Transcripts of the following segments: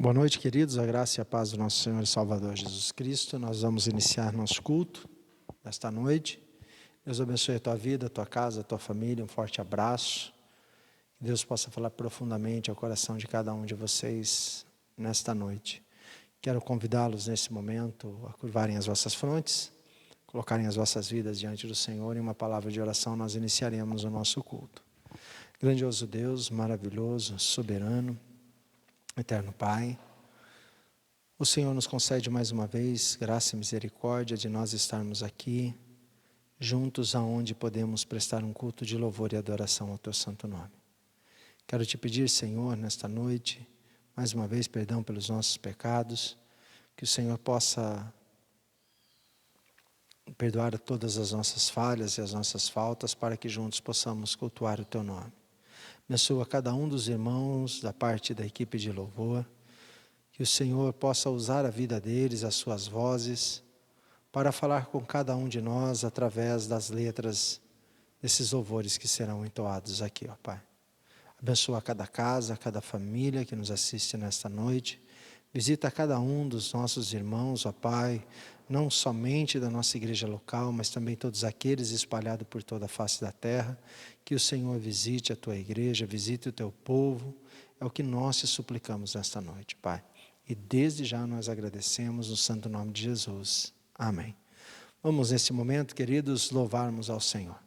Boa noite, queridos. A graça e a paz do nosso Senhor e Salvador Jesus Cristo. Nós vamos iniciar nosso culto esta noite. Deus abençoe a tua vida, a tua casa, a tua família. Um forte abraço. Que Deus possa falar profundamente ao coração de cada um de vocês nesta noite. Quero convidá-los nesse momento a curvarem as vossas frontes, colocarem as vossas vidas diante do Senhor. Em uma palavra de oração nós iniciaremos o nosso culto. Grandioso Deus, maravilhoso, soberano, Eterno Pai, o Senhor nos concede mais uma vez graça e misericórdia de nós estarmos aqui, juntos aonde podemos prestar um culto de louvor e adoração ao Teu santo nome. Quero te pedir, Senhor, nesta noite, mais uma vez, perdão pelos nossos pecados, que o Senhor possa perdoar todas as nossas falhas e as nossas faltas, para que juntos possamos cultuar o Teu nome. Abençoa cada um dos irmãos da parte da equipe de louvor, que o Senhor possa usar a vida deles, as suas vozes, para falar com cada um de nós através das letras desses louvores que serão entoados aqui, ó Pai. Abençoa cada casa, cada família que nos assiste nesta noite. Visita cada um dos nossos irmãos, ó Pai, não somente da nossa igreja local, mas também todos aqueles espalhados por toda a face da terra. Que o Senhor visite a Tua igreja, visite o Teu povo. É o que nós te suplicamos nesta noite, Pai. E desde já nós agradecemos no santo nome de Jesus. Amém. Vamos nesse momento, queridos, louvarmos ao Senhor.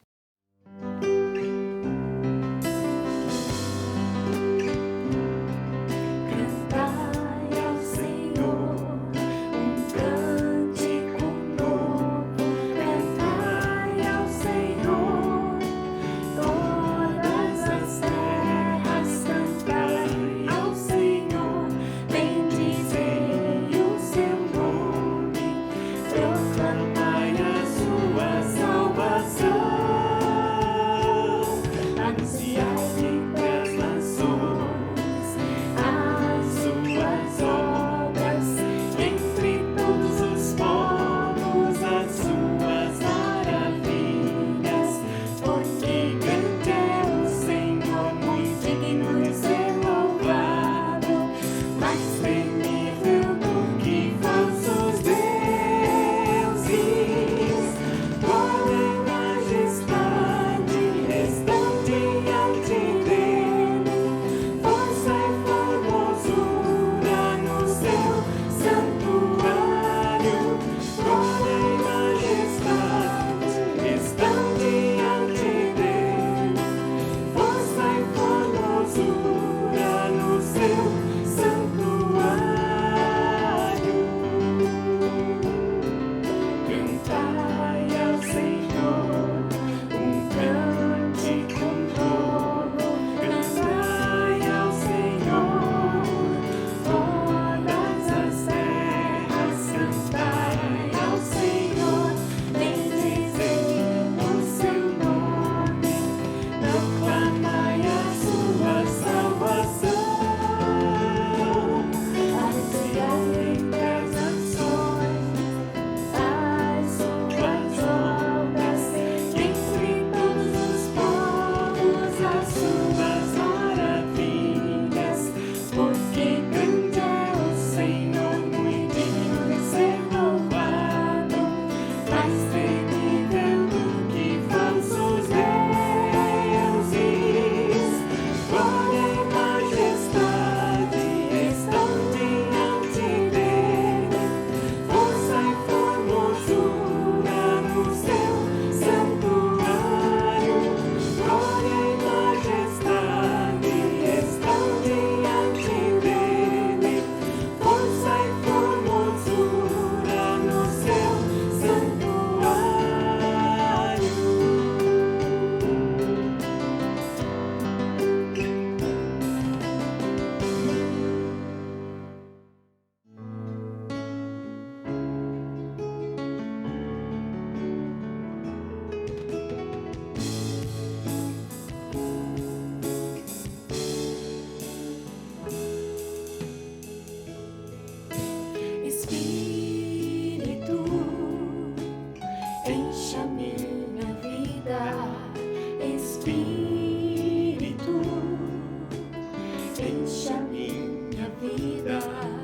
Enche a minha vida.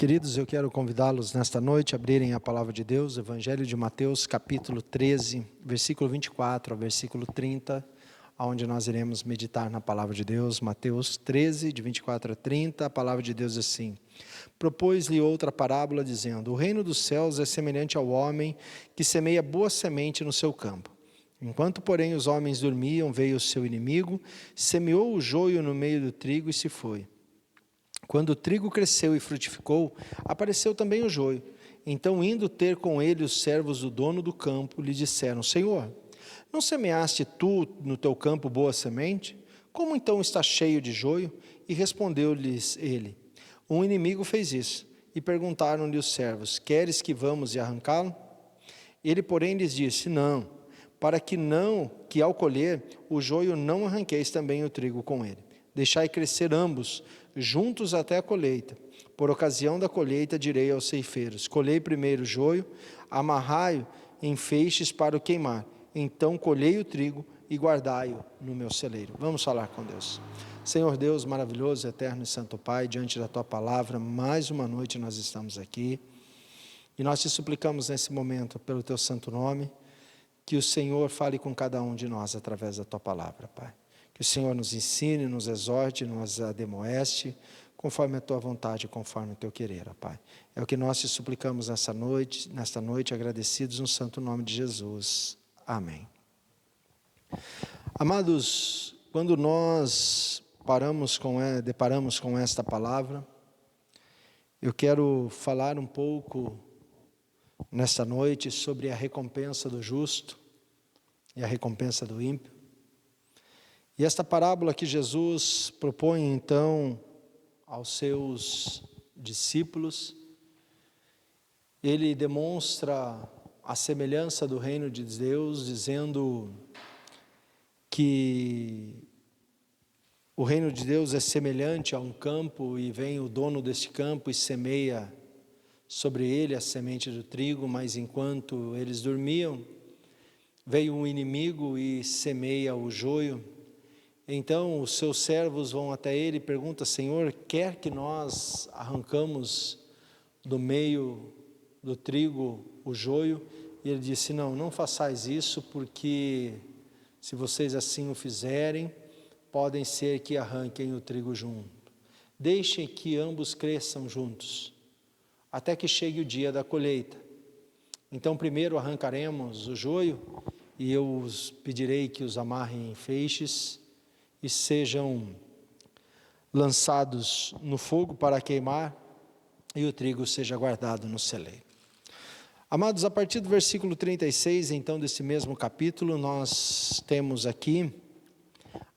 Queridos, eu quero convidá-los nesta noite a abrirem a palavra de Deus, Evangelho de Mateus, capítulo 13, versículo 24 ao versículo 30, onde nós iremos meditar na palavra de Deus. Mateus 13, de 24 a 30, a palavra de Deus diz assim: propôs-lhe outra parábola, dizendo: o reino dos céus é semelhante ao homem que semeia boa semente no seu campo. Enquanto, porém, os homens dormiam, veio o seu inimigo, semeou o joio no meio do trigo e se foi. Quando o trigo cresceu e frutificou, apareceu também o joio. Então, indo ter com ele os servos do dono do campo, lhe disseram: Senhor, não semeaste tu no teu campo boa semente? Como então está cheio de joio? E respondeu-lhes ele: um inimigo fez isso. E perguntaram-lhe os servos: queres que vamos e arrancá-lo? Ele, porém, lhes disse: não, para que ao colher o joio não arranqueis também o trigo com ele. Deixai crescer ambos, juntos até a colheita. Por ocasião da colheita direi aos ceifeiros: colhei primeiro o joio, amarrai-o em feixes para o queimar. Então colhei o trigo e guardai-o no meu celeiro. Vamos falar com Deus. Senhor Deus maravilhoso, eterno e santo Pai, diante da Tua palavra, mais uma noite nós estamos aqui. E nós te suplicamos nesse momento, pelo Teu santo nome, que o Senhor fale com cada um de nós através da Tua palavra, Pai. Que o Senhor nos ensine, nos exorte, nos ademoeste, conforme a Tua vontade, conforme o Teu querer, ó Pai. É o que nós te suplicamos nesta noite, agradecidos no santo nome de Jesus. Amém. Amados, quando nós deparamos com esta palavra, eu quero falar um pouco nesta noite sobre a recompensa do justo e a recompensa do ímpio. E esta parábola que Jesus propõe então aos seus discípulos, ele demonstra a semelhança do reino de Deus, dizendo que o reino de Deus é semelhante a um campo e vem o dono deste campo e semeia sobre ele a semente do trigo, mas enquanto eles dormiam, veio um inimigo e semeia o joio. Então os seus servos vão até ele e perguntam: Senhor, quer que nós arrancamos do meio do trigo o joio? E ele disse: não façais isso, porque se vocês assim o fizerem, podem ser que arranquem o trigo junto. Deixem que ambos cresçam juntos, até que chegue o dia da colheita. Então primeiro arrancaremos o joio, e eu os pedirei que os amarrem em feixes e sejam lançados no fogo para queimar, e o trigo seja guardado no celeiro. Amados, a partir do versículo 36, então, desse mesmo capítulo, nós temos aqui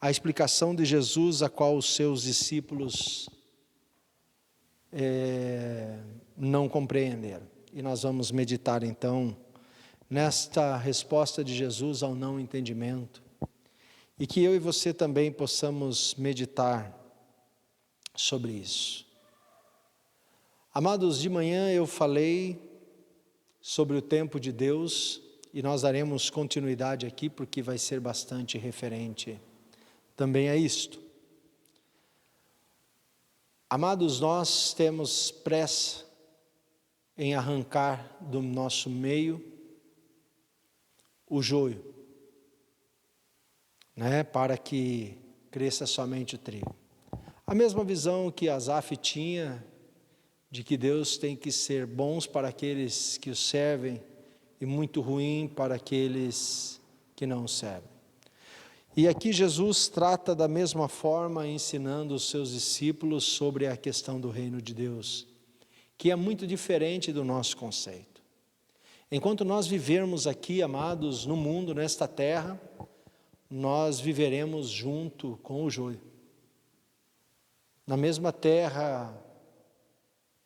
a explicação de Jesus, a qual os seus discípulos não compreenderam. E nós vamos meditar, então, nesta resposta de Jesus ao não entendimento, e que eu e você também possamos meditar sobre isso. Amados, de manhã eu falei sobre o tempo de Deus, e nós daremos continuidade aqui, porque vai ser bastante referente também a isto. Amados, nós temos pressa em arrancar do nosso meio o joio, para que cresça somente o trigo. A mesma visão que Asaf tinha, de que Deus tem que ser bons para aqueles que o servem e muito ruim para aqueles que não o servem. E aqui Jesus trata da mesma forma, ensinando os seus discípulos sobre a questão do reino de Deus, que é muito diferente do nosso conceito. Enquanto nós vivermos aqui, amados, no mundo, nesta terra, nós viveremos junto com o joio. Na mesma terra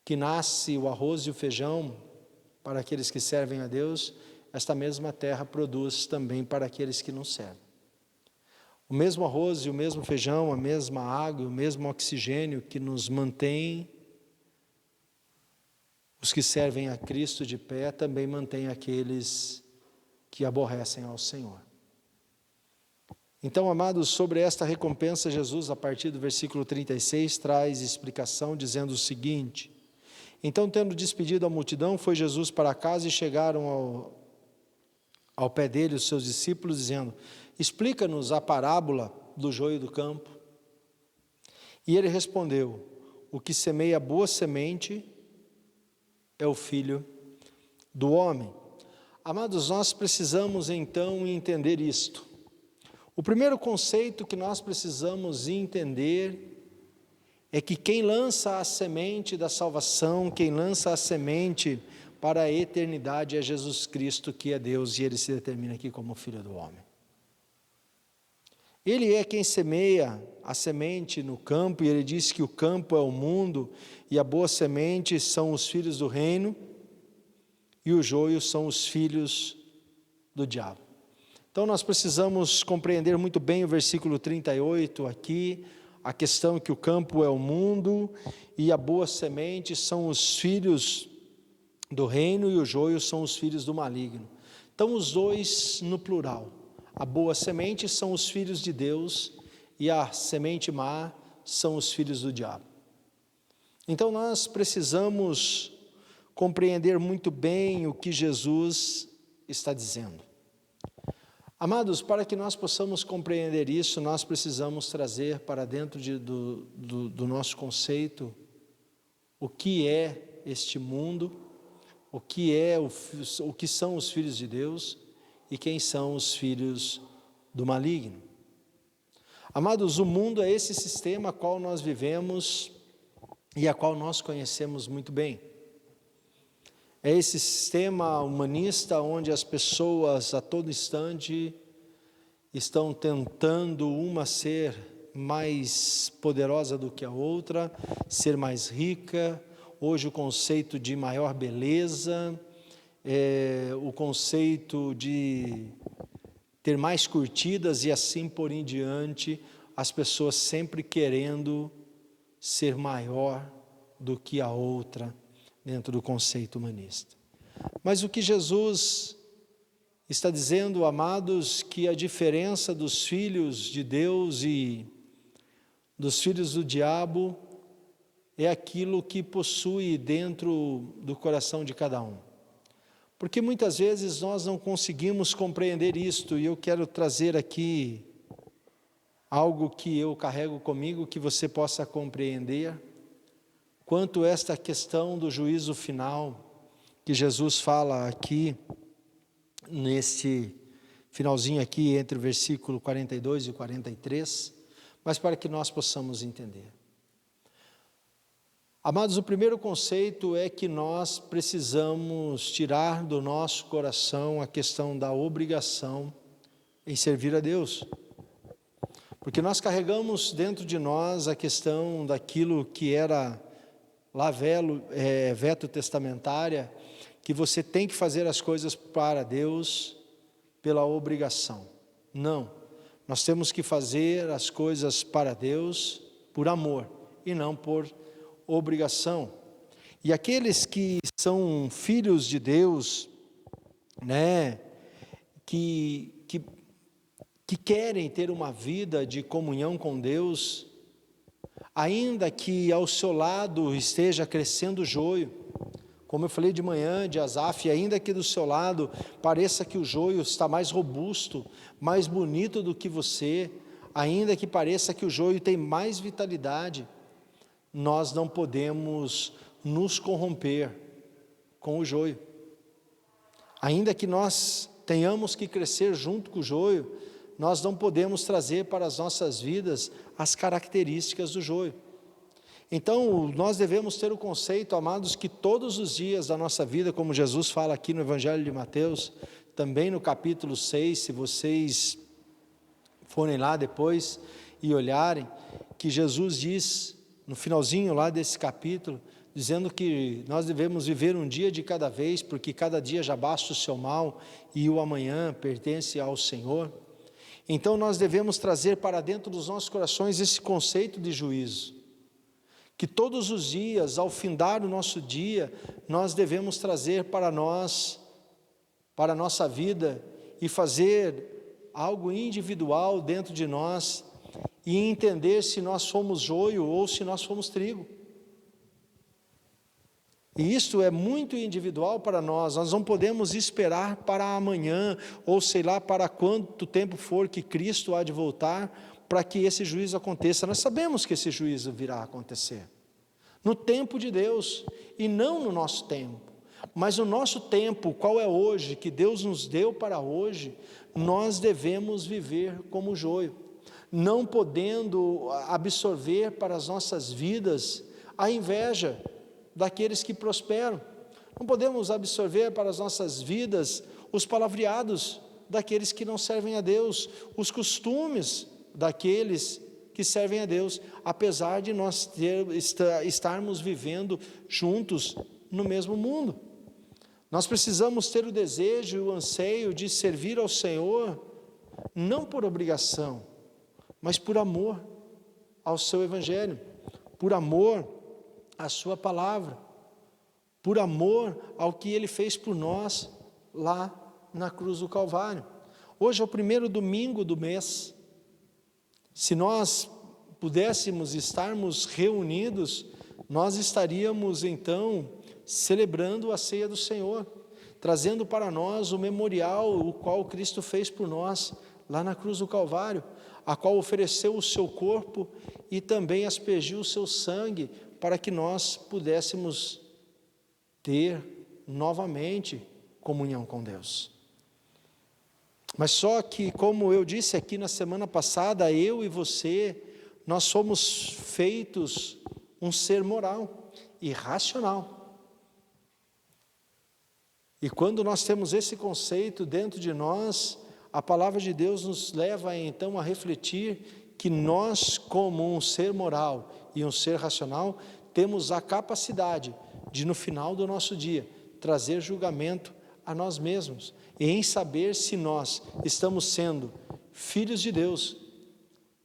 que nasce o arroz e o feijão para aqueles que servem a Deus, esta mesma terra produz também para aqueles que não servem. O mesmo arroz e o mesmo feijão, a mesma água, o mesmo oxigênio que nos mantém, os que servem a Cristo de pé, também mantém aqueles que aborrecem ao Senhor. Então, amados, sobre esta recompensa, Jesus, a partir do versículo 36, traz explicação dizendo o seguinte: então, tendo despedido a multidão, foi Jesus para casa e chegaram ao pé dele os seus discípulos, dizendo: explica-nos a parábola do joio do campo. E ele respondeu: o que semeia boa semente é o Filho do homem. Amados, nós precisamos então entender isto. O primeiro conceito que nós precisamos entender é que quem lança a semente da salvação, quem lança a semente para a eternidade é Jesus Cristo, que é Deus, e Ele se determina aqui como Filho do homem. Ele é quem semeia a semente no campo, e Ele diz que o campo é o mundo, e a boa semente são os filhos do reino, e o joio são os filhos do diabo. Então nós precisamos compreender muito bem o versículo 38 aqui, a questão que o campo é o mundo, e a boa semente são os filhos do reino, e o joio são os filhos do maligno. Então os dois no plural. A boa semente são os filhos de Deus, e a semente má são os filhos do diabo. Então nós precisamos compreender muito bem o que Jesus está dizendo. Amados, para que nós possamos compreender isso, nós precisamos trazer para dentro do nosso conceito o que é este mundo, o que são os filhos de Deus e quem são os filhos do maligno. Amados, o mundo é esse sistema a qual nós vivemos e a qual nós conhecemos muito bem. É esse sistema humanista onde as pessoas a todo instante estão tentando uma ser mais poderosa do que a outra, ser mais rica. Hoje o conceito de maior beleza, o conceito de ter mais curtidas e assim por em diante, as pessoas sempre querendo ser maior do que a outra, dentro do conceito humanista. Mas o que Jesus está dizendo, amados, que a diferença dos filhos de Deus e dos filhos do diabo é aquilo que possui dentro do coração de cada um. Porque muitas vezes nós não conseguimos compreender isto, e eu quero trazer aqui algo que eu carrego comigo, que você possa compreender, quanto esta questão do juízo final, que Jesus fala aqui, neste finalzinho aqui, entre o versículo 42 e 43, mas para que nós possamos entender. Amados, o primeiro conceito é que nós precisamos tirar do nosso coração a questão da obrigação em servir a Deus. Porque nós carregamos dentro de nós a questão daquilo que era lá veto-testamentária, que você tem que fazer as coisas para Deus pela obrigação. Não, nós temos que fazer as coisas para Deus por amor e não por obrigação. E aqueles que são filhos de Deus, que querem ter uma vida de comunhão com Deus, ainda que ao seu lado esteja crescendo o joio, como eu falei de manhã de Asaf, ainda que do seu lado pareça que o joio está mais robusto, mais bonito do que você, ainda que pareça que o joio tem mais vitalidade, nós não podemos nos corromper com o joio. Ainda que nós tenhamos que crescer junto com o joio, nós não podemos trazer para as nossas vidas as características do joio. Então, nós devemos ter o conceito, amados, que todos os dias da nossa vida, como Jesus fala aqui no Evangelho de Mateus, também no capítulo 6, se vocês forem lá depois e olharem, que Jesus diz, no finalzinho lá desse capítulo, dizendo que nós devemos viver um dia de cada vez, porque cada dia já basta o seu mal e o amanhã pertence ao Senhor. Então nós devemos trazer para dentro dos nossos corações esse conceito de juízo, que todos os dias, ao findar o nosso dia, nós devemos trazer para nós, para a nossa vida, e fazer algo individual dentro de nós, e entender se nós somos joio ou se nós somos trigo. E isso é muito individual para nós. Nós não podemos esperar para amanhã, ou sei lá para quanto tempo for que Cristo há de voltar, para que esse juízo aconteça. Nós sabemos que esse juízo virá a acontecer no tempo de Deus, e não no nosso tempo. Mas no nosso tempo, qual é hoje, que Deus nos deu para hoje, nós devemos viver como joio, não podendo absorver para as nossas vidas a inveja daqueles que prosperam. Não podemos absorver para as nossas vidas os palavreados daqueles que não servem a Deus, os daqueles que servem a Deus, apesar de nós estarmos vivendo juntos no mesmo mundo. Nós precisamos ter o desejo e o anseio de servir ao Senhor, não por obrigação, mas por amor ao seu Evangelho, por amor à sua palavra, por amor ao que Ele fez por nós lá na cruz do Calvário. Hoje é o primeiro domingo do mês. Se nós pudéssemos estarmos reunidos, nós estaríamos então celebrando a ceia do Senhor, trazendo para nós o memorial, o qual Cristo fez por nós lá na cruz do Calvário, a qual ofereceu o seu corpo e também aspergiu o seu sangue, para que nós pudéssemos ter novamente comunhão com Deus. Mas só que, como eu disse aqui na semana passada, eu e você, nós somos feitos um ser moral e racional. E quando nós temos esse conceito dentro de nós, a palavra de Deus nos leva então a refletir que nós, como um ser moral e um ser racional, temos a capacidade de, no final do nosso dia, trazer julgamento a nós mesmos, e em saber se nós estamos sendo filhos de Deus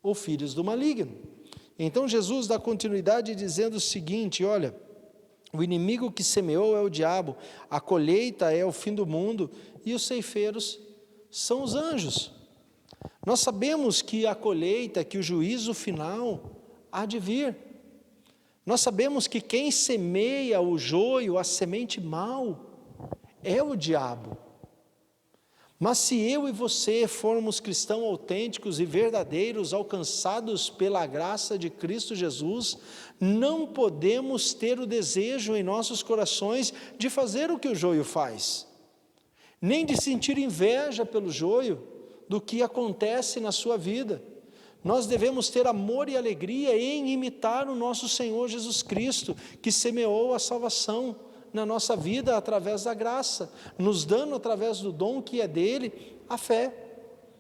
ou filhos do maligno. Então Jesus dá continuidade dizendo o seguinte: olha, o inimigo que semeou é o diabo, a colheita é o fim do mundo, e os ceifeiros são os anjos. Nós sabemos que a colheita, que o juízo final há de vir. Nós sabemos que quem semeia o joio, a semente mal, é o diabo. Mas se eu e você formos cristãos autênticos e verdadeiros, alcançados pela graça de Cristo Jesus, não podemos ter o desejo em nossos corações de fazer o que o joio faz, nem de sentir inveja pelo joio do que acontece na sua vida. Nós devemos ter amor e alegria em imitar o nosso Senhor Jesus Cristo, que semeou a salvação na nossa vida através da graça, nos dando através do dom que é dele, a fé,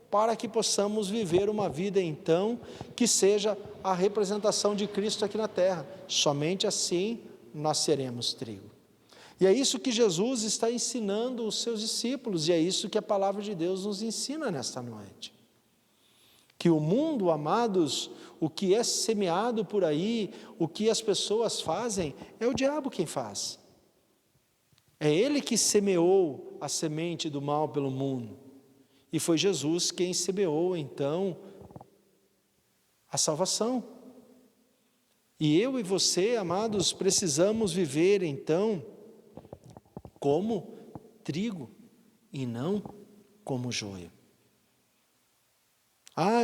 para que possamos viver uma vida então, que seja a representação de Cristo aqui na terra. Somente assim nós seremos trigo. E é isso que Jesus está ensinando os seus discípulos, e é isso que a palavra de Deus nos ensina nesta noite. Que o mundo, amados, o que é semeado por aí, o que as pessoas fazem, é o diabo quem faz. É ele que semeou a semente do mal pelo mundo, e foi Jesus quem semeou então a salvação. E eu e você, amados, precisamos viver então como trigo e não como joio.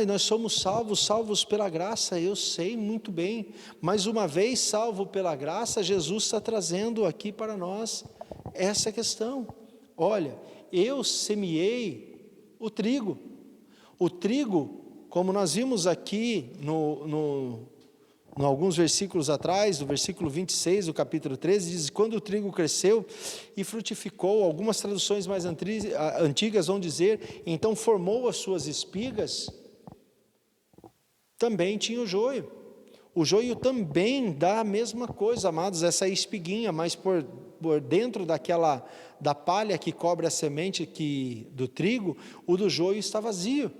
Nós somos salvos pela graça, eu sei muito bem, mas uma vez salvo pela graça, Jesus está trazendo aqui para nós essa questão. Olha, eu semeei o trigo, como nós vimos aqui no alguns versículos atrás, no versículo 26 do capítulo 13, diz: quando o trigo cresceu e frutificou, algumas traduções mais antigas vão dizer, então formou as suas espigas, também tinha o joio. O joio também dá a mesma coisa, amados, essa espiguinha, mas por dentro da palha que cobre a semente do trigo, o do joio está vazio.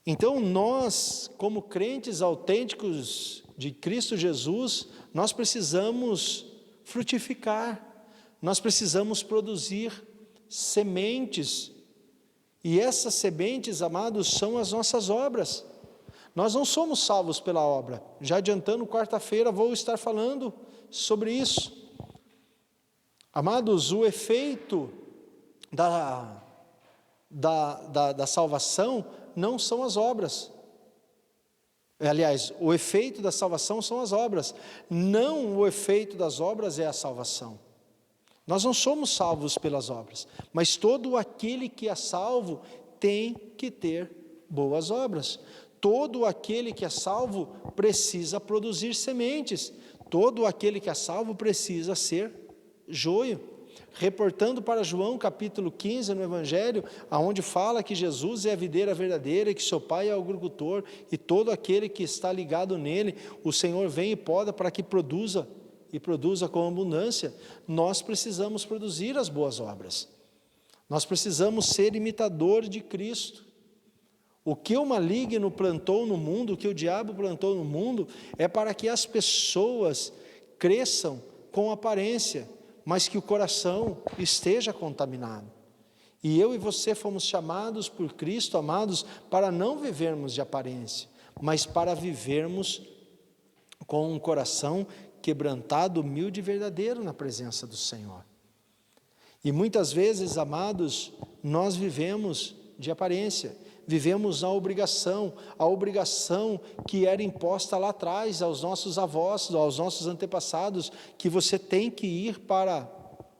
Então nós, como crentes autênticos de Cristo Jesus, nós precisamos frutificar, nós precisamos produzir sementes, e essas sementes, amados, são as nossas obras. Nós não somos salvos pela obra. Já adiantando, quarta-feira vou estar falando sobre isso. Amados, o efeito da salvação não são as obras. Aliás, o efeito da salvação são as obras, não o efeito das obras é a salvação. Nós não somos salvos pelas obras, mas todo aquele que é salvo tem que ter boas obras. Todo aquele que é salvo precisa produzir sementes. Todo aquele que é salvo precisa ser joio. Reportando para João capítulo 15 no Evangelho, aonde fala que Jesus é a videira verdadeira, que seu Pai é o agricultor, e todo aquele que está ligado nele, o Senhor vem e poda para que produza, e produza com abundância. Nós precisamos produzir as boas obras. Nós precisamos ser imitadores de Cristo. O que o maligno plantou no mundo, o que o diabo plantou no mundo, é para que as pessoas cresçam com aparência, mas que o coração esteja contaminado. E eu e você fomos chamados por Cristo, amados, para não vivermos de aparência, mas para vivermos com um coração quebrantado, humilde e verdadeiro na presença do Senhor. E muitas vezes, amados, nós vivemos de aparência, vivemos a obrigação que era imposta lá atrás aos nossos avós, aos nossos antepassados, que você tem que ir para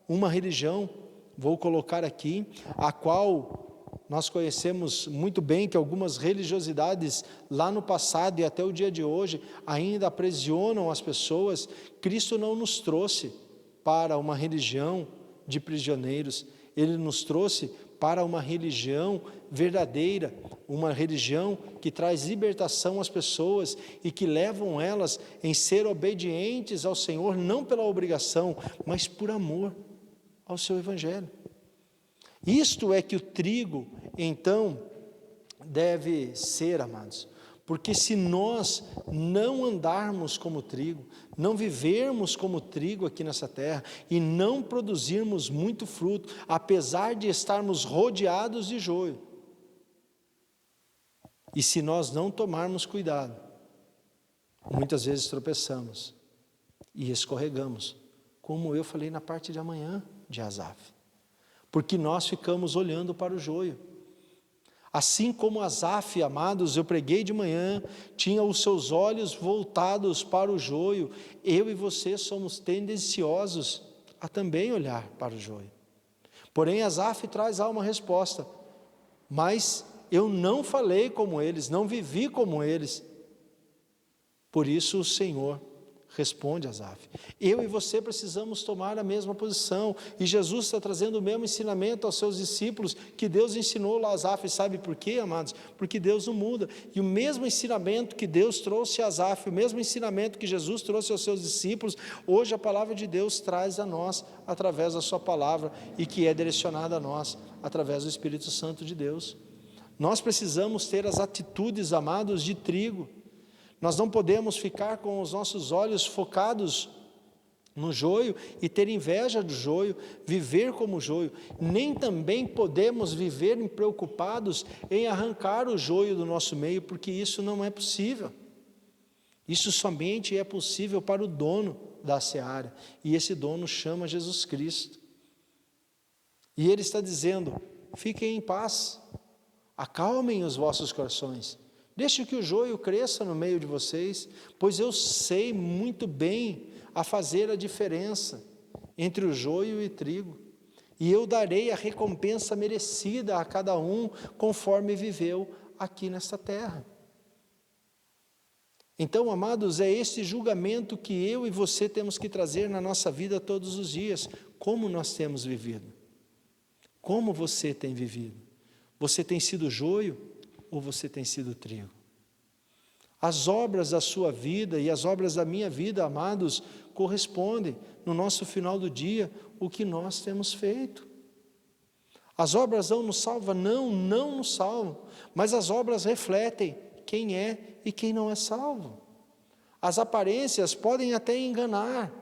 uma religião, vou colocar aqui, a qual nós conhecemos muito bem que algumas religiosidades lá no passado e até o dia de hoje ainda aprisionam as pessoas. Cristo não nos trouxe para uma religião de prisioneiros, Ele nos trouxe para uma religião verdadeira, uma religião que traz libertação às pessoas e que levam elas em ser obedientes ao Senhor, não pela obrigação, mas por amor ao seu Evangelho. Isto é que o trigo, então, deve ser, amados, porque se nós não andarmos como trigo, não vivermos como trigo aqui nessa terra e não produzirmos muito fruto, apesar de estarmos rodeados de joio, e se nós não tomarmos cuidado, muitas vezes tropeçamos e escorregamos, como eu falei na parte de amanhã de Asaf, porque nós ficamos olhando para o joio. Assim como Asaf, amados, eu preguei de manhã, tinha os seus olhos voltados para o joio, eu e você somos tendenciosos a também olhar para o joio. Porém, Asaf traz uma resposta, mas eu não falei como eles, não vivi como eles, por isso o Senhor responde a Asaf. Eu e você precisamos tomar a mesma posição, e Jesus está trazendo o mesmo ensinamento aos seus discípulos, que Deus ensinou lá a Asaf. Sabe por quê, amados? Porque Deus não muda, e o mesmo ensinamento que Deus trouxe a Asaf, o mesmo ensinamento que Jesus trouxe aos seus discípulos, hoje a palavra de Deus traz a nós, através da sua palavra, e que é direcionada a nós, através do Espírito Santo de Deus. Nós precisamos ter as atitudes, amados, de trigo. Nós não podemos ficar com os nossos olhos focados no joio e ter inveja do joio, viver como joio. Nem também podemos viver preocupados em arrancar o joio do nosso meio, porque isso não é possível. Isso somente é possível para o dono da seara, e esse dono chama Jesus Cristo. E ele está dizendo: fiquem em paz, acalmem os vossos corações. Deixe que o joio cresça no meio de vocês, pois eu sei muito bem a fazer a diferença entre o joio e o trigo, e eu darei a recompensa merecida a cada um, conforme viveu aqui nesta terra. Então, amados, é esse julgamento que eu e você temos que trazer na nossa vida todos os dias. Como nós temos vivido? Como você tem vivido? Você tem sido joio ou você tem sido trigo? As obras da sua vida e as obras da minha vida, amados, correspondem no nosso final do dia o que nós temos feito. As obras não nos salvam? Não nos salvam, mas as obras refletem quem é e quem não é salvo. As aparências podem até enganar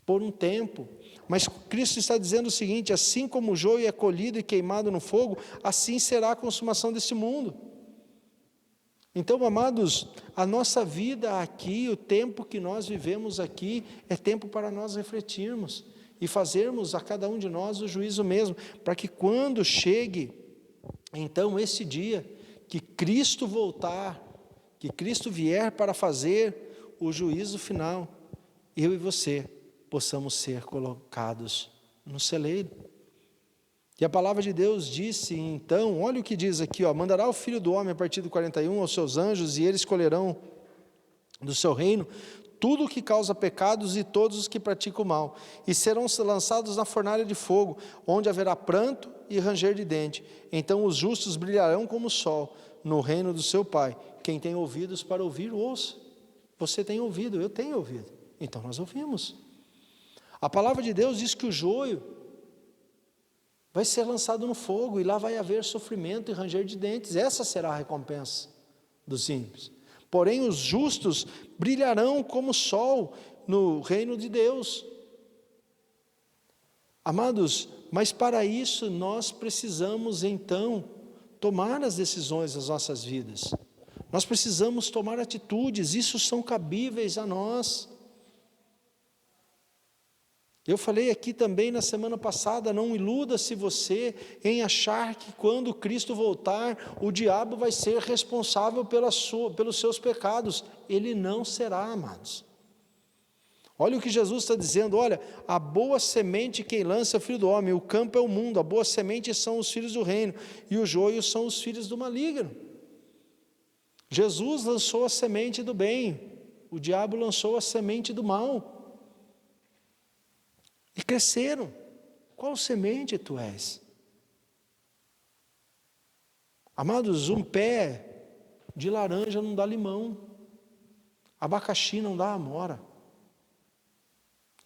por um tempo, mas Cristo está dizendo o seguinte: assim como o joio é colhido e queimado no fogo, assim será a consumação desse mundo. Então, amados, a nossa vida aqui, o tempo que nós vivemos aqui, é tempo para nós refletirmos e fazermos a cada um de nós o juízo mesmo, para que quando chegue, então, esse dia, que Cristo voltar, que Cristo vier para fazer o juízo final, eu e você possamos ser colocados no celeiro. E a palavra de Deus disse, então, olha o que diz aqui, mandará o Filho do Homem, a partir do 41, aos seus anjos, e eles escolherão do seu reino tudo o que causa pecados e todos os que praticam o mal, e serão lançados na fornalha de fogo, onde haverá pranto e ranger de dente. Então os justos brilharão como o sol no reino do seu Pai. Quem tem ouvidos para ouvir, ouça. Você tem ouvido, eu tenho ouvido. Então nós ouvimos. A palavra de Deus diz que o joio vai ser lançado no fogo, e lá vai haver sofrimento e ranger de dentes. Essa será a recompensa dos ímpios. Porém os justos brilharão como o sol no reino de Deus. Amados, mas para isso nós precisamos então tomar as decisões das nossas vidas. Nós precisamos tomar atitudes, isso são cabíveis a nós. Eu falei aqui também na semana passada, não iluda-se você em achar que quando Cristo voltar, o diabo vai ser responsável pelos seus pecados. Ele não será, amados. Olha o que Jesus está dizendo, olha, a boa semente quem lança é o Filho do Homem, o campo é o mundo, a boa semente são os filhos do reino, e o joio são os filhos do maligno. Jesus lançou a semente do bem, o diabo lançou a semente do mal. E cresceram. Qual semente tu és? Amados, um pé de laranja não dá limão, abacaxi não dá amora.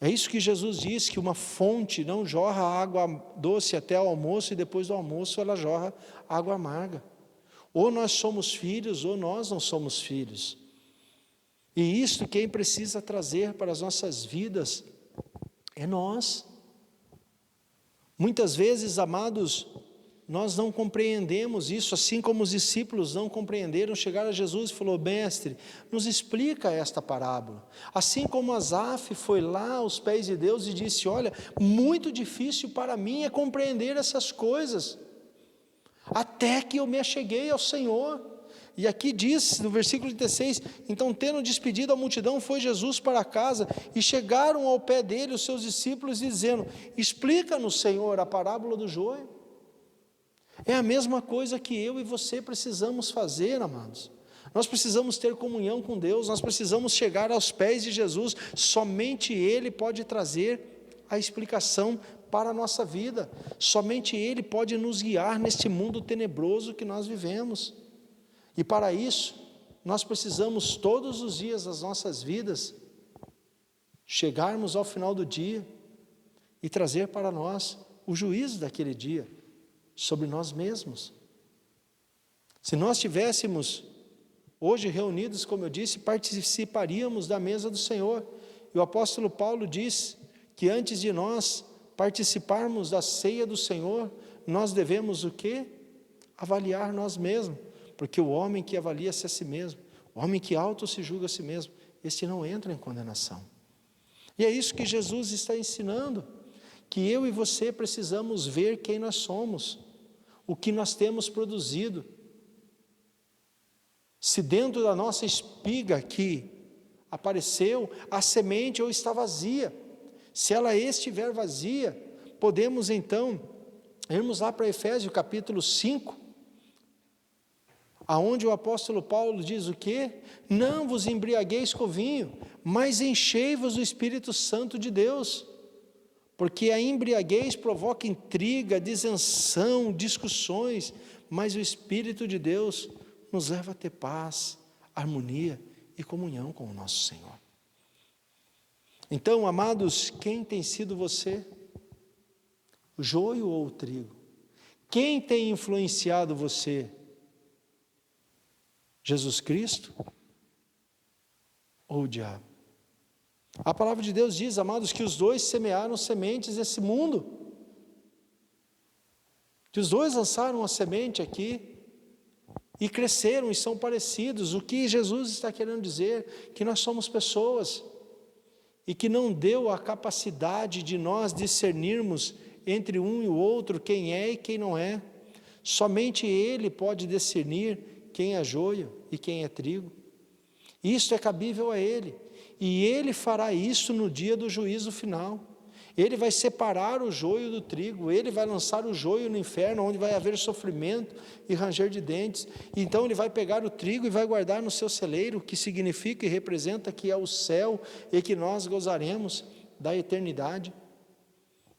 É isso que Jesus diz, que uma fonte não jorra água doce até o almoço, e depois do almoço ela jorra água amarga. Ou nós somos filhos, ou nós não somos filhos. E isso quem precisa trazer para as nossas vidas é nós. Muitas vezes, amados, nós não compreendemos isso, assim como os discípulos não compreenderam, chegaram a Jesus e falou, mestre, nos explica esta parábola. Assim como Asaf foi lá aos pés de Deus e disse, olha, muito difícil para mim é compreender essas coisas, até que eu me acheguei ao Senhor. E aqui diz, no versículo 36, então tendo despedido a multidão, foi Jesus para casa, e chegaram ao pé dele os seus discípulos, dizendo, explica-nos, Senhor, a parábola do joio. É a mesma coisa que eu e você precisamos fazer, amados. Nós precisamos ter comunhão com Deus, nós precisamos chegar aos pés de Jesus, somente Ele pode trazer a explicação para a nossa vida, somente Ele pode nos guiar neste mundo tenebroso que nós vivemos. E para isso, nós precisamos todos os dias das nossas vidas, chegarmos ao final do dia e trazer para nós o juízo daquele dia, sobre nós mesmos. Se nós estivéssemos hoje reunidos, como eu disse, participaríamos da mesa do Senhor. E o apóstolo Paulo diz que antes de nós participarmos da ceia do Senhor, nós devemos o quê? Avaliar nós mesmos. Porque o homem que avalia-se a si mesmo, o homem que auto se julga a si mesmo, este não entra em condenação. E é isso que Jesus está ensinando, que eu e você precisamos ver quem nós somos, o que nós temos produzido. Se dentro da nossa espiga que apareceu, a semente ou está vazia, se ela estiver vazia, podemos então irmos lá para Efésios capítulo 5, aonde o apóstolo Paulo diz o quê? Não vos embriagueis com vinho, mas enchei-vos do Espírito Santo de Deus, porque a embriaguez provoca intriga, disenção, discussões, mas o Espírito de Deus nos leva a ter paz, harmonia e comunhão com o nosso Senhor. Então, amados, quem tem sido você? O joio ou o trigo? Quem tem influenciado você? Jesus Cristo ou o diabo? A palavra de Deus diz, amados, que os dois semearam sementes nesse mundo, que os dois lançaram a semente aqui, e cresceram e são parecidos. O que Jesus está querendo dizer? Que nós somos pessoas, e que não deu a capacidade de nós discernirmos entre um e o outro quem é e quem não é. Somente Ele pode discernir quem é joio e quem é trigo. Isto é cabível a Ele, e Ele fará isso no dia do juízo final. Ele vai separar o joio do trigo, Ele vai lançar o joio no inferno, onde vai haver sofrimento e ranger de dentes. Então Ele vai pegar o trigo e vai guardar no seu celeiro, que significa e representa que é o céu, e que nós gozaremos da eternidade.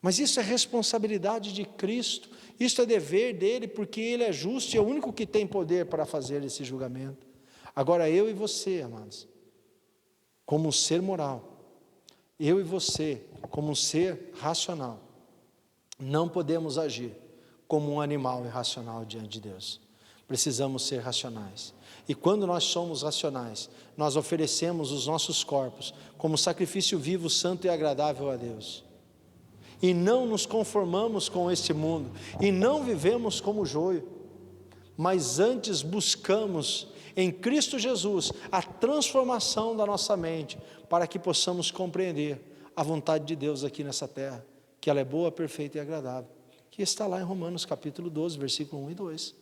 Mas isso é responsabilidade de Cristo, isso é dever dEle, porque Ele é justo e é o único que tem poder para fazer esse julgamento. Agora eu e você, amados, como um ser moral, eu e você, como um ser racional, não podemos agir como um animal irracional diante de Deus. Precisamos ser racionais. E quando nós somos racionais, nós oferecemos os nossos corpos como sacrifício vivo, santo e agradável a Deus. E não nos conformamos com este mundo, e não vivemos como joio, mas antes buscamos em Cristo Jesus a transformação da nossa mente, para que possamos compreender a vontade de Deus aqui nessa terra, que ela é boa, perfeita e agradável, que está lá em Romanos capítulo 12, versículo 1 e 2.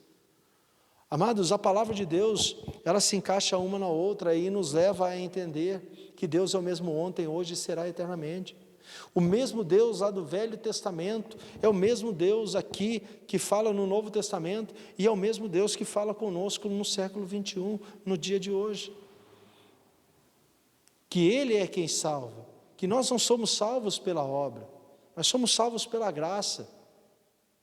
Amados, a palavra de Deus, ela se encaixa uma na outra e nos leva a entender que Deus é o mesmo ontem, hoje e será eternamente. O mesmo Deus lá do Velho Testamento é o mesmo Deus aqui que fala no Novo Testamento, e é o mesmo Deus que fala conosco no século 21, no dia de hoje. Que Ele é quem salva, que nós não somos salvos pela obra, nós somos salvos pela graça.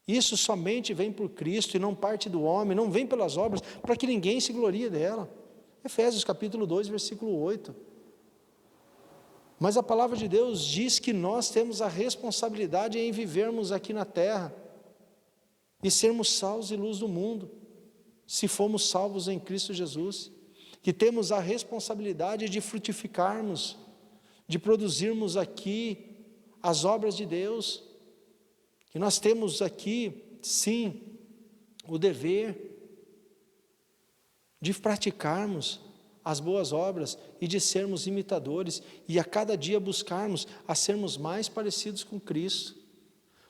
Isso somente vem por Cristo e não parte do homem, não vem pelas obras, para que ninguém se glorie dela. Efésios capítulo 2, versículo 8. Mas a palavra de Deus diz que nós temos a responsabilidade em vivermos aqui na terra e sermos salos e luz do mundo, se formos salvos em Cristo Jesus, que temos a responsabilidade de frutificarmos, de produzirmos aqui as obras de Deus, que nós temos aqui, sim, o dever de praticarmos as boas obras e de sermos imitadores, e a cada dia buscarmos a sermos mais parecidos com Cristo,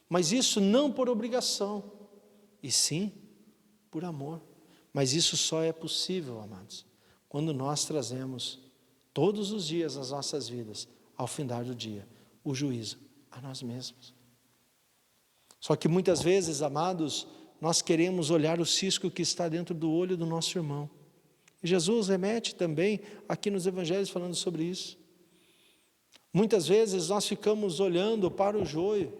mas isso não por obrigação, e sim por amor. Mas isso só é possível, amados, quando nós trazemos todos os dias nas nossas vidas, ao findar do dia, o juízo a nós mesmos. Só que muitas vezes, amados, nós queremos olhar o cisco que está dentro do olho do nosso irmão. E Jesus remete também aqui nos evangelhos falando sobre isso. Muitas vezes nós ficamos olhando para o joio,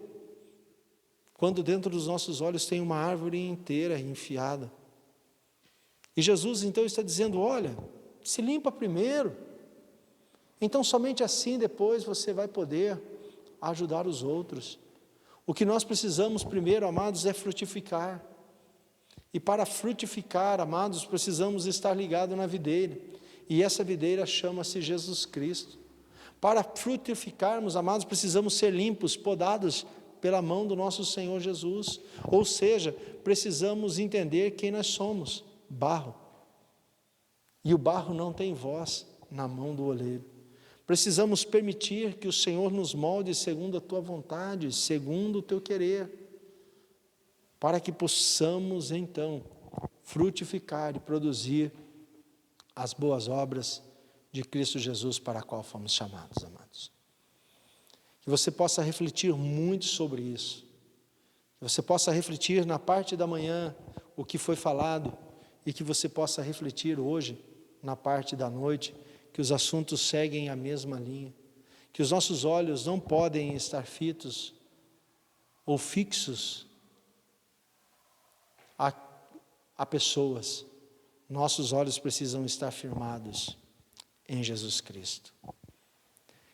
quando dentro dos nossos olhos tem uma árvore inteira enfiada. E Jesus então está dizendo: olha, se limpa primeiro, então somente assim depois você vai poder ajudar os outros. O que nós precisamos primeiro, amados, é frutificar. E para frutificar, amados, precisamos estar ligados na videira. E essa videira chama-se Jesus Cristo. Para frutificarmos, amados, precisamos ser limpos, podados pela mão do nosso Senhor Jesus. Ou seja, precisamos entender quem nós somos: barro. E o barro não tem voz na mão do oleiro. Precisamos permitir que o Senhor nos molde segundo a tua vontade, segundo o teu querer, para que possamos então frutificar e produzir as boas obras de Cristo Jesus, para a qual fomos chamados, amados. Que você possa refletir muito sobre isso, que você possa refletir na parte da manhã o que foi falado, e que você possa refletir hoje na parte da noite, que os assuntos seguem a mesma linha, que os nossos olhos não podem estar fitos ou fixos a pessoas. Nossos olhos precisam estar firmados em Jesus Cristo.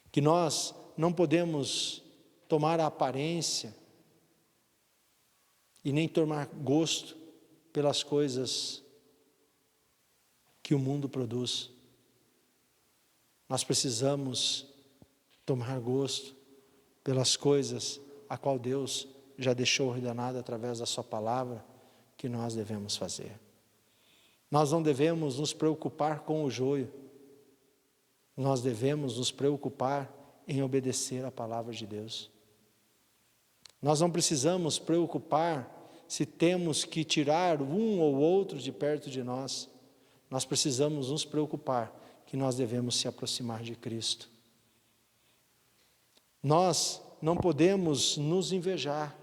Que nós não podemos tomar a aparência e nem tomar gosto pelas coisas que o mundo produz. Nós precisamos tomar gosto pelas coisas a qual Deus já deixou ordenado através da sua palavra, que nós devemos fazer. Nós não devemos nos preocupar com o joio. Nós devemos nos preocupar em obedecer a palavra de Deus. Nós não precisamos preocupar se temos que tirar um ou outro de perto de nós. Nós precisamos nos preocupar que nós devemos se aproximar de Cristo. Nós não podemos nos invejar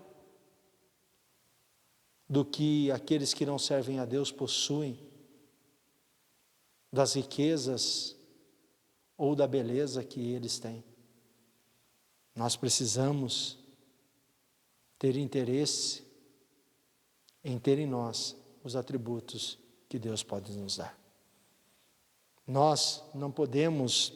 do que aqueles que não servem a Deus possuem, das riquezas ou da beleza que eles têm. Nós precisamos ter interesse em ter em nós os atributos que Deus pode nos dar. Nós não podemos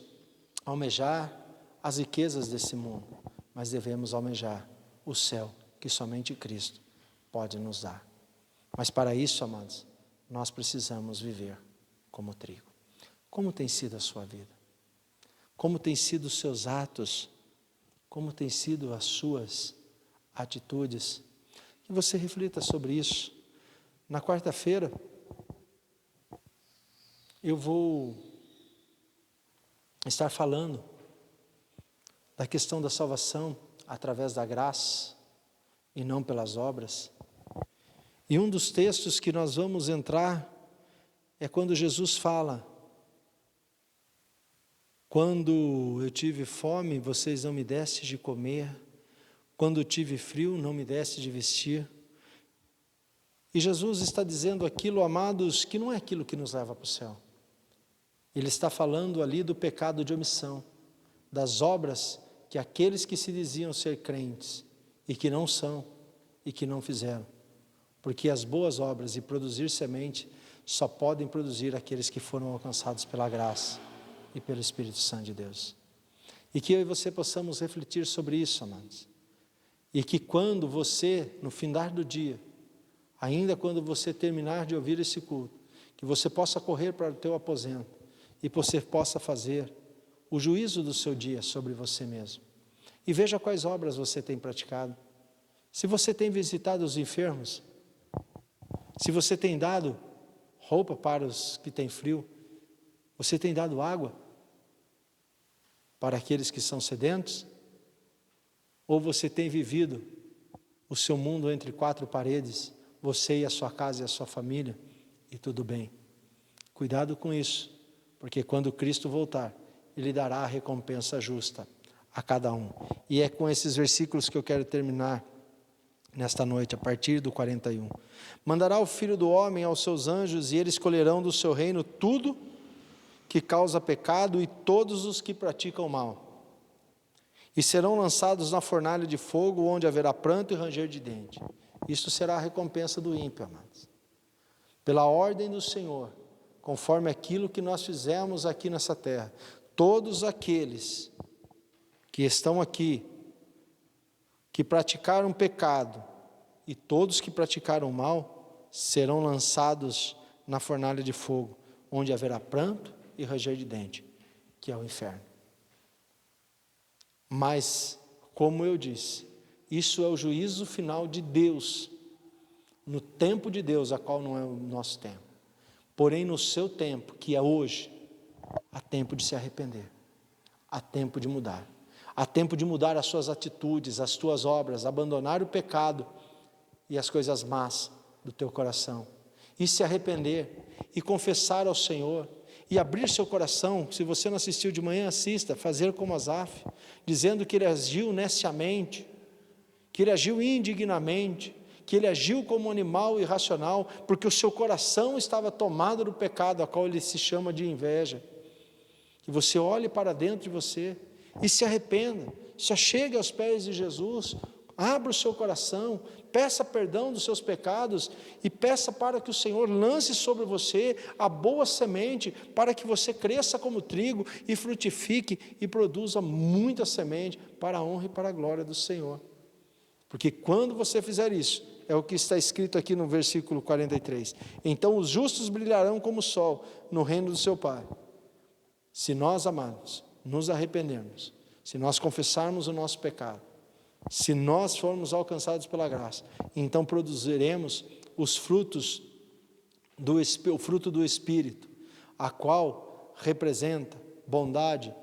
almejar as riquezas desse mundo, mas devemos almejar o céu que somente Cristo pode nos dar. Mas para isso, amados, nós precisamos viver como trigo. Como tem sido a sua vida? Como tem sido os seus atos? Como tem sido as suas atitudes? Que você reflita sobre isso. Na quarta-feira, eu vou estar falando da questão da salvação através da graça e não pelas obras. E um dos textos que nós vamos entrar é quando Jesus fala: quando eu tive fome, vocês não me deste de comer, quando eu tive frio, não me deste de vestir. E Jesus está dizendo aquilo, amados, que não é aquilo que nos leva para o céu. Ele está falando ali do pecado de omissão, das obras que aqueles que se diziam ser crentes e que não são e que não fizeram. Porque as boas obras e produzir semente só podem produzir aqueles que foram alcançados pela graça e pelo Espírito Santo de Deus. E que eu e você possamos refletir sobre isso, amados. E que quando você, no findar do dia, ainda quando você terminar de ouvir esse culto, que você possa correr para o teu aposento e você possa fazer o juízo do seu dia sobre você mesmo. E veja quais obras você tem praticado. Se você tem visitado os enfermos, se você tem dado roupa para os que têm frio, você tem dado água para aqueles que são sedentos? Ou você tem vivido o seu mundo entre quatro paredes, você e a sua casa e a sua família, e tudo bem? Cuidado com isso, porque quando Cristo voltar, Ele dará a recompensa justa a cada um. E é com esses versículos que eu quero terminar nesta noite, a partir do 41. Mandará o Filho do Homem aos seus anjos, e eles colherão do seu reino tudo que causa pecado e todos os que praticam mal. E serão lançados na fornalha de fogo, onde haverá pranto e ranger de dente. Isto será a recompensa do ímpio, amados. Pela ordem do Senhor, conforme aquilo que nós fizemos aqui nessa terra, todos aqueles que estão aqui, que praticaram pecado, e todos que praticaram mal, serão lançados na fornalha de fogo, onde haverá pranto e ranger de dente, que é o inferno. Mas, como eu disse, isso é o juízo final de Deus, no tempo de Deus, a qual não é o nosso tempo. Porém, no seu tempo, que é hoje, há tempo de se arrepender, há tempo de mudar. Há tempo de mudar as suas atitudes, as tuas obras, abandonar o pecado e as coisas más do teu coração. E se arrepender, e confessar ao Senhor, e abrir seu coração. Se você não assistiu de manhã, assista, fazer como Asaf, dizendo que ele agiu neciamente, que ele agiu indignamente, que ele agiu como um animal irracional, porque o seu coração estava tomado do pecado, a qual ele se chama de inveja. Que você olhe para dentro de você e se arrependa, se achegue aos pés de Jesus, abra o seu coração, peça perdão dos seus pecados e peça para que o Senhor lance sobre você a boa semente, para que você cresça como trigo e frutifique e produza muita semente para a honra e para a glória do Senhor. Porque quando você fizer isso, é o que está escrito aqui no versículo 43, então os justos brilharão como o sol no reino do seu Pai. Se nós, amados, nos arrependermos, se nós confessarmos o nosso pecado, se nós formos alcançados pela graça, então produziremos os frutos o fruto do Espírito, a qual representa bondade,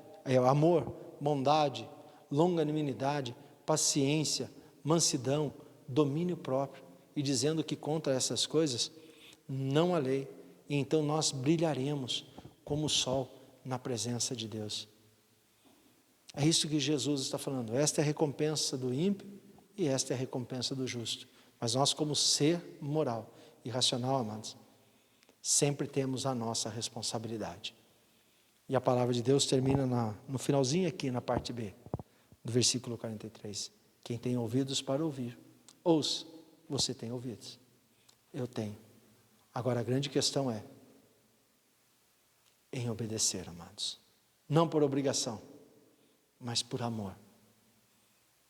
amor, bondade, longanimidade, paciência, mansidão, domínio próprio, e dizendo que contra essas coisas não há lei, e então nós brilharemos como o sol na presença de Deus. É isso que Jesus está falando. Esta é a recompensa do ímpio e esta é a recompensa do justo. Mas nós, como ser moral e racional, amados, sempre temos a nossa responsabilidade. E a palavra de Deus termina no finalzinho aqui, na parte B, do versículo 43. Quem tem ouvidos para ouvir, ouça. Você tem ouvidos? Eu tenho. Agora a grande questão é em obedecer, amados. Não por obrigação, mas por amor.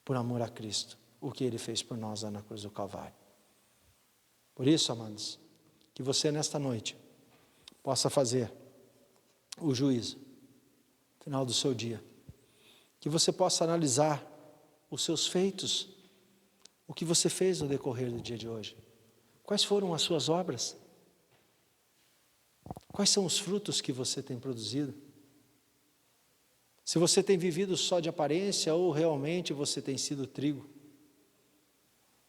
Por amor a Cristo, o que Ele fez por nós lá na cruz do Calvário. Por isso, amados, que você nesta noite possa fazer o juízo, no final do seu dia. Que você possa analisar os seus feitos, o que você fez no decorrer do dia de hoje. Quais foram as suas obras? Quais são os frutos que você tem produzido? Se você tem vivido só de aparência ou realmente você tem sido trigo.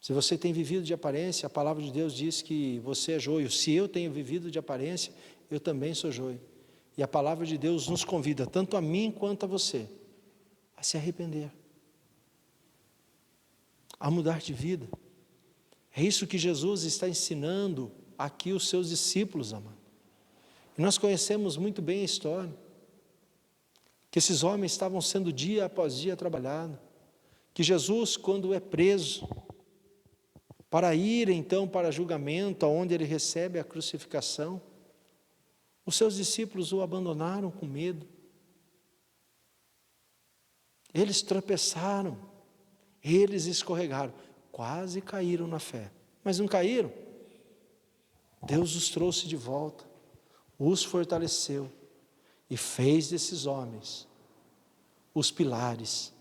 Se você tem vivido de aparência, a palavra de Deus diz que você é joio. Se eu tenho vivido de aparência, eu também sou joio. E a palavra de Deus nos convida, tanto a mim quanto a você, a se arrepender, a mudar de vida. É isso que Jesus está ensinando aqui os seus discípulos, amado. E nós conhecemos muito bem a história, que esses homens estavam sendo dia após dia trabalhado, que Jesus, quando é preso, para ir então para julgamento, onde ele recebe a crucificação, os seus discípulos o abandonaram com medo. Eles tropeçaram, eles escorregaram, quase caíram na fé, mas não caíram. Deus os trouxe de volta, os fortaleceu e fez desses homens os pilares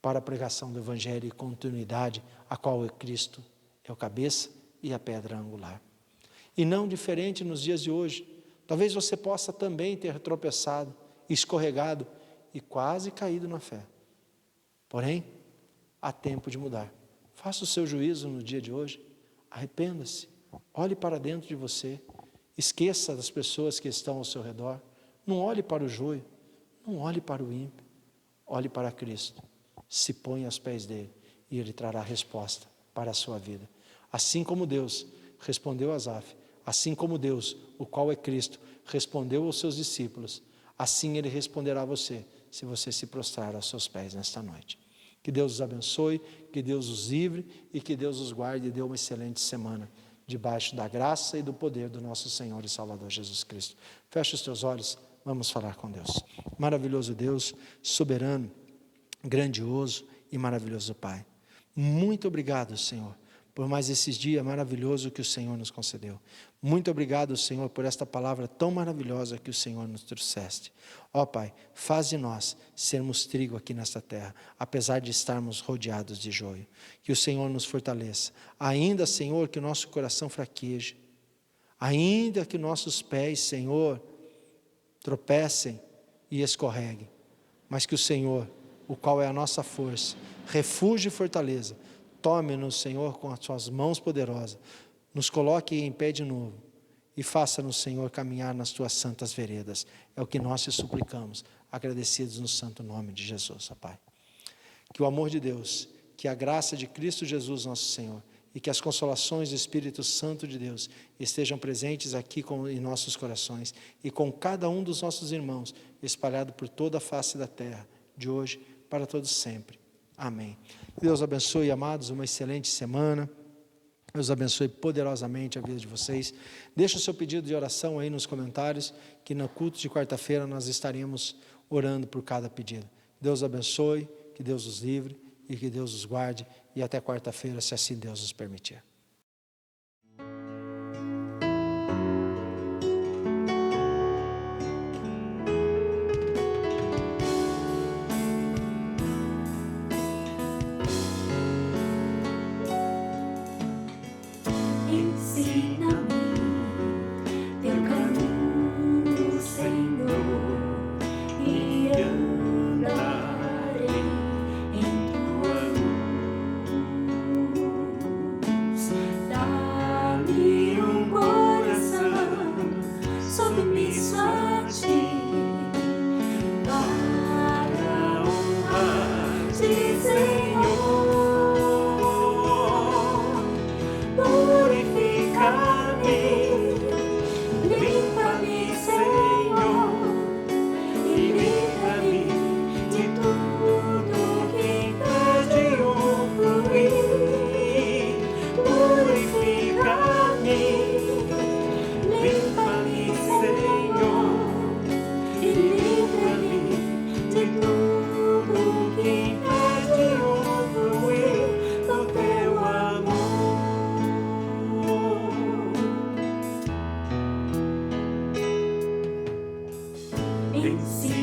para a pregação do Evangelho e continuidade, a qual é Cristo, é o cabeça e a pedra angular. E não diferente nos dias de hoje. Talvez você possa também ter tropeçado, escorregado e quase caído na fé. Porém, há tempo de mudar. Faça o seu juízo no dia de hoje, arrependa-se, olhe para dentro de você, esqueça das pessoas que estão ao seu redor, não olhe para o joio, não olhe para o ímpio, olhe para Cristo, se ponha aos pés dele e ele trará resposta para a sua vida. Assim como Deus respondeu a Asaf, assim como Deus, o qual é Cristo, respondeu aos seus discípulos, assim Ele responderá a você, se você se prostrar aos seus pés nesta noite. Que Deus os abençoe, que Deus os livre e que Deus os guarde e dê uma excelente semana, debaixo da graça e do poder do nosso Senhor e Salvador Jesus Cristo. Feche os teus olhos, vamos falar com Deus. Maravilhoso Deus, soberano, grandioso e maravilhoso Pai. Muito obrigado, Senhor, por mais esses dias maravilhosos que o Senhor nos concedeu. Muito obrigado, Senhor, por esta palavra tão maravilhosa que o Senhor nos trouxeste. Ó Pai, faz de nós sermos trigo aqui nesta terra, apesar de estarmos rodeados de joio. Que o Senhor nos fortaleça. Ainda, Senhor, que o nosso coração fraqueje. Ainda que nossos pés, Senhor, tropecem e escorreguem. Mas que o Senhor, o qual é a nossa força, refúgio e fortaleza, tome-nos, Senhor, com as suas mãos poderosas, nos coloque em pé de novo e faça-nos, Senhor, caminhar nas tuas santas veredas. É o que nós te suplicamos, agradecidos no santo nome de Jesus, ó Pai. Que o amor de Deus, que a graça de Cristo Jesus, nosso Senhor, e que as consolações do Espírito Santo de Deus estejam presentes aqui em nossos corações e com cada um dos nossos irmãos, espalhado por toda a face da terra, de hoje para todos sempre. Amém. Deus abençoe, amados, uma excelente semana. Deus abençoe poderosamente a vida de vocês. Deixa o seu pedido de oração aí nos comentários, que no culto de quarta-feira nós estaremos orando por cada pedido. Deus abençoe, que Deus os livre e que Deus os guarde. E até quarta-feira, se assim Deus nos permitir. Ensina-me submisso a ti, para honrar-te, Senhor. Purifica-me, limpa-me, Senhor, e livra-me de tudo que impede o fluir. Purifica-me, limpa-me, Senhor, e livra-me de tudo que impede o fluir do teu amor. Ensina